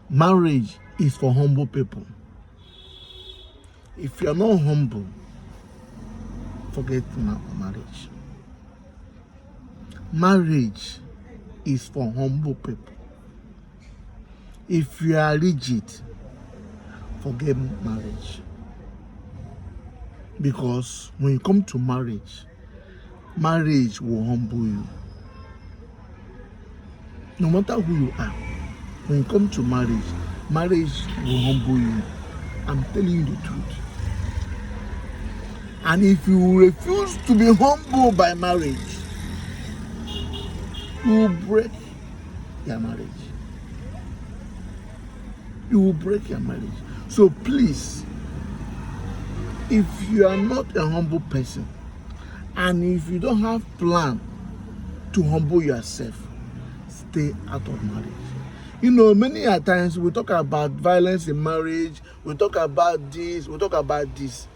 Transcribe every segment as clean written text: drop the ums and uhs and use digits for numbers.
Marriage is for humble people. If you're not humble, forget marriage. Marriage is for humble people. If you are rigid, forget marriage. Because when you come to marriage, marriage will humble you. No matter who you are, when you come to marriage, marriage will humble you. I'm telling you the truth. And if you refuse to be humble by marriage, you will break your marriage. You will break your marriage. So please, if you are not a humble person, and if you don't have plan to humble yourself, stay out of marriage. You know, many a times we talk about violence in marriage, we talk about this, we talk about this.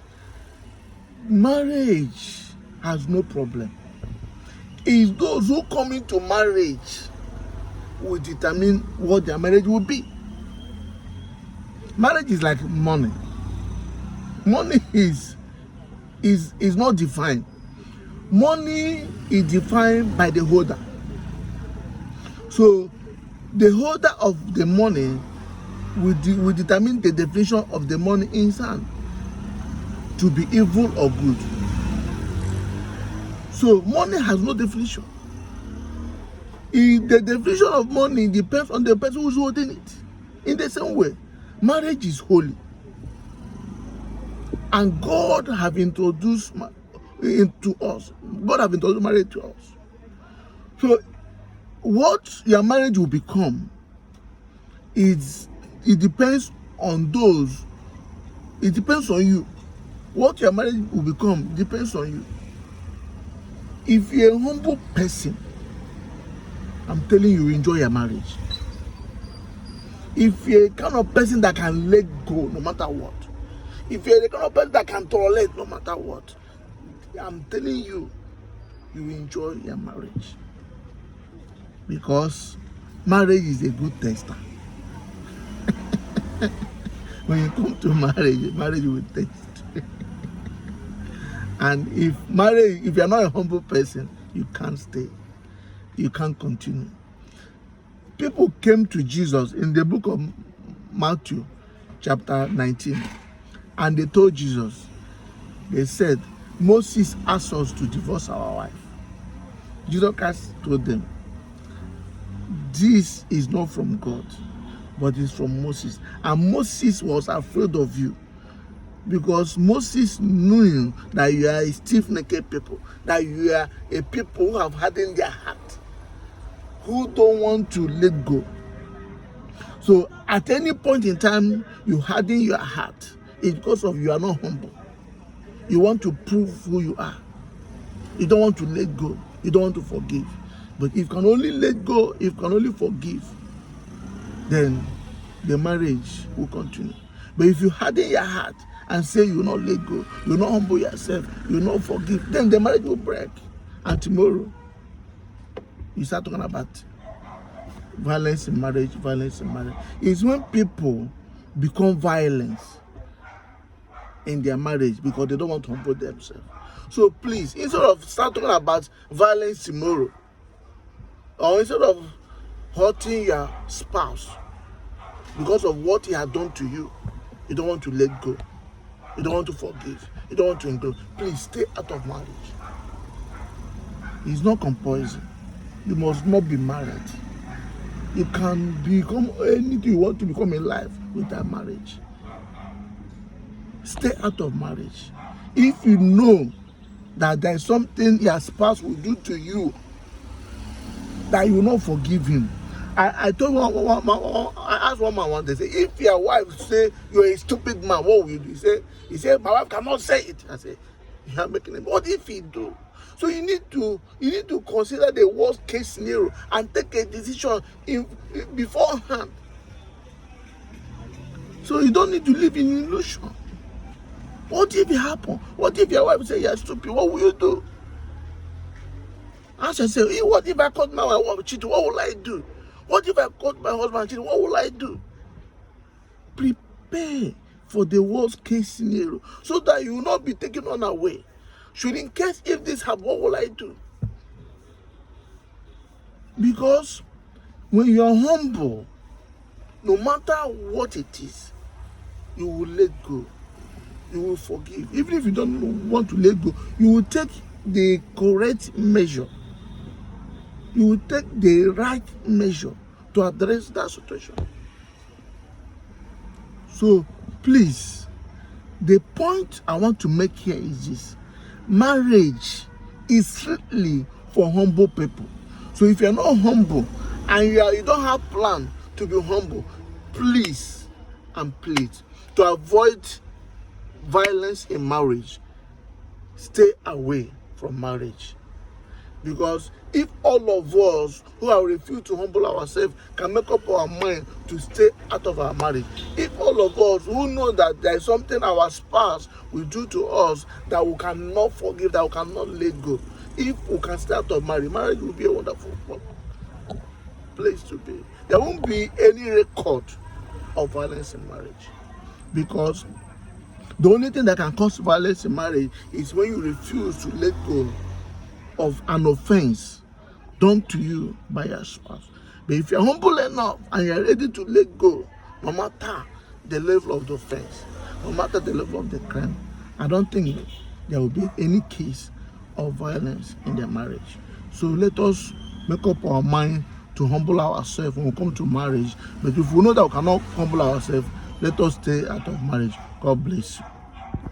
Marriage has no problem. It's those who come into marriage will determine what their marriage will be. Marriage is like money. Money is not defined. Money is defined by the holder. So the holder of the money will determine the definition of the money in his hand to be evil or good. So money has no definition. The definition of money depends on the person who's holding it. In the same way, marriage is holy. And God have introduced into us. God have introduced marriage to us. So what your marriage will become it depends on those. It depends on you. What your marriage will become depends on you. If you're a humble person, I'm telling you, enjoy your marriage. If you're a kind of person that can let go no matter what, if you're the kind of person that can tolerate no matter what, I'm telling you, you enjoy your marriage. Because marriage is a good tester. When you come to marriage will test. And if you're not a humble person, you can't stay. You can't continue. People came to Jesus in the book of Matthew, chapter 19, and they told Jesus, they said, Moses asked us to divorce our wife. Jesus Christ told them, this is not from God, but it's from Moses. And Moses was afraid of you, because Moses knew that you are a stiff-necked people, that you are a people who have hardened their heart, who don't want to let go. So at any point in time you harden your heart, it's because of you are not humble. You want to prove who you are. You don't want to let go. You don't want to forgive. But if you can only let go, if you can only forgive, then the marriage will continue. But if you harden your heart and say you will not let go, you will not humble yourself, you will not forgive, then the marriage will break. And tomorrow, you start talking about violence in marriage, violence in marriage. It's when people become violent in their marriage because they don't want to humble themselves. So please, instead of start talking about violence tomorrow, or instead of hurting your spouse because of what he has done to you, you don't want to let go, you don't want to forgive, you don't want to include, please stay out of marriage. It's not compulsory. You must not be married. You can become anything you want to become in life without marriage. Stay out of marriage. If you know that there is something your spouse will do to you that you will not forgive him. I told I asked one man one day, say, if your wife say you're a stupid man, what will you do? He said, my wife cannot say it. I said, you are making it. What if he do? So you need to consider the worst case scenario and take a decision beforehand. So you don't need to live in illusion. What if it happen? What if your wife say you're stupid? What will you do? As I say, what if I caught my wife cheating? What will I do? What if I caught my husband cheating? What will I do? prepare for the worst case scenario so that you will not be taken unaware. Should in case if this happen, what will I do? Because when you are humble, no matter what it is, you will let go. You will forgive. Even if you don't want to let go, you will take the correct measure. You will take the right measure to address that situation. So please, the point I want to make here is this: marriage is strictly for humble people. So if you're not humble and you don't have plan to be humble, please and please, to avoid violence in marriage, stay away from marriage. Because if all of us who have refused to humble ourselves can make up our mind to stay out of our marriage, if all of us who know that there is something our spouse will do to us that we cannot forgive, that we cannot let go, if we can stay out of marriage, marriage will be a wonderful place to be. There won't be any record of violence in marriage, because the only thing that can cause violence in marriage is when you refuse to let go of an offense done to you by your spouse. But if you're humble enough and you're ready to let go, no matter the level of the offense, no matter the level of the crime, I don't think there will be any case of violence in their marriage. So let us make up our mind to humble ourselves when we come to marriage. But if we know that we cannot humble ourselves, let us stay out of marriage. God bless you.